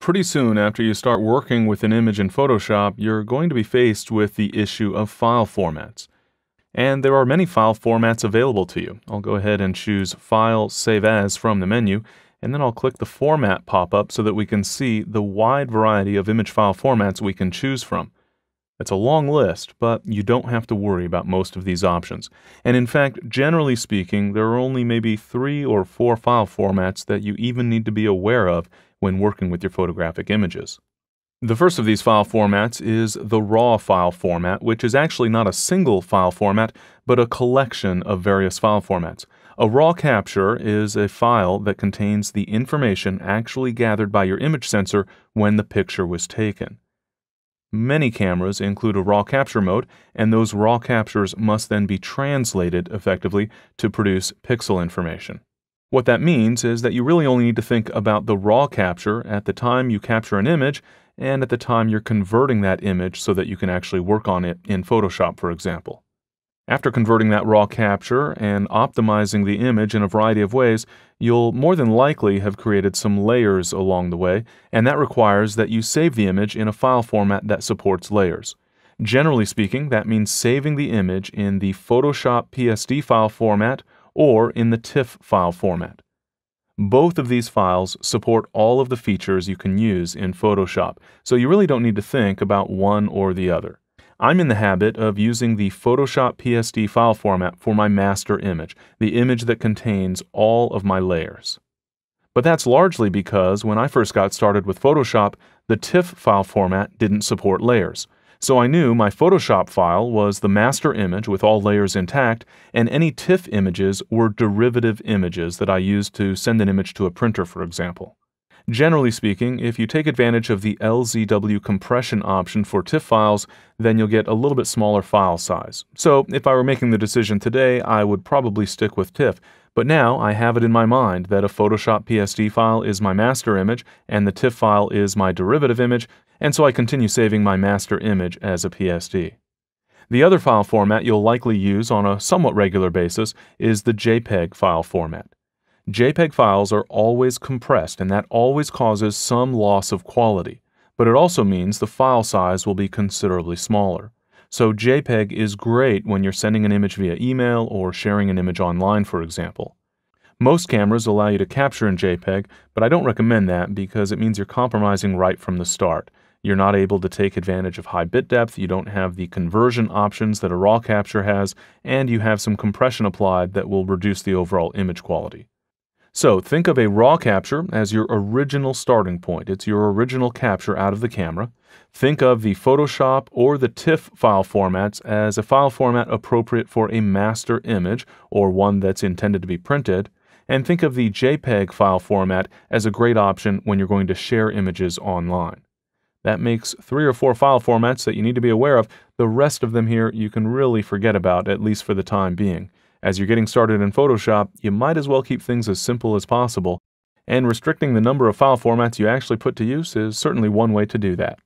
Pretty soon after you start working with an image in Photoshop, you're going to be faced with the issue of file formats. And there are many file formats available to you. I'll go ahead and choose File, Save As from the menu, and then I'll click the Format pop-up so that we can see the wide variety of image file formats we can choose from. It's a long list, but you don't have to worry about most of these options. And in fact, generally speaking, there are only maybe 3 or 4 file formats that you even need to be aware of when working with your photographic images. The first of these file formats is the RAW file format, which is actually not a single file format, but a collection of various file formats. A RAW capture is a file that contains the information actually gathered by your image sensor when the picture was taken. Many cameras include a RAW capture mode, and those RAW captures must then be translated effectively to produce pixel information. What that means is that you really only need to think about the RAW capture at the time you capture an image and at the time you're converting that image so that you can actually work on it in Photoshop, for example. After converting that RAW capture and optimizing the image in a variety of ways, you'll more than likely have created some layers along the way, and that requires that you save the image in a file format that supports layers. Generally speaking, that means saving the image in the Photoshop PSD file format or in the TIFF file format. Both of these files support all of the features you can use in Photoshop, so you really don't need to think about one or the other. I'm in the habit of using the Photoshop PSD file format for my master image, the image that contains all of my layers. But that's largely because when I first got started with Photoshop, the TIFF file format didn't support layers. So I knew my Photoshop file was the master image with all layers intact, and any TIFF images were derivative images that I used to send an image to a printer, for example. Generally speaking, if you take advantage of the LZW compression option for TIFF files, then you'll get a little bit smaller file size. So if I were making the decision today, I would probably stick with TIFF. But now I have it in my mind that a Photoshop PSD file is my master image and the TIFF file is my derivative image, and so I continue saving my master image as a PSD. The other file format you'll likely use on a somewhat regular basis is the JPEG file format. JPEG files are always compressed, and that always causes some loss of quality, but it also means the file size will be considerably smaller. So JPEG is great when you're sending an image via email or sharing an image online, for example. Most cameras allow you to capture in JPEG, but I don't recommend that because it means you're compromising right from the start. You're not able to take advantage of high bit depth, you don't have the conversion options that a RAW capture has, and you have some compression applied that will reduce the overall image quality. So think of a RAW capture as your original starting point. It's your original capture out of the camera. Think of the Photoshop or the TIFF file formats as a file format appropriate for a master image or one that's intended to be printed. And think of the JPEG file format as a great option when you're going to share images online. That makes 3 or 4 file formats that you need to be aware of. The rest of them here you can really forget about, at least for the time being. As you're getting started in Photoshop, you might as well keep things as simple as possible, and restricting the number of file formats you actually put to use is certainly one way to do that.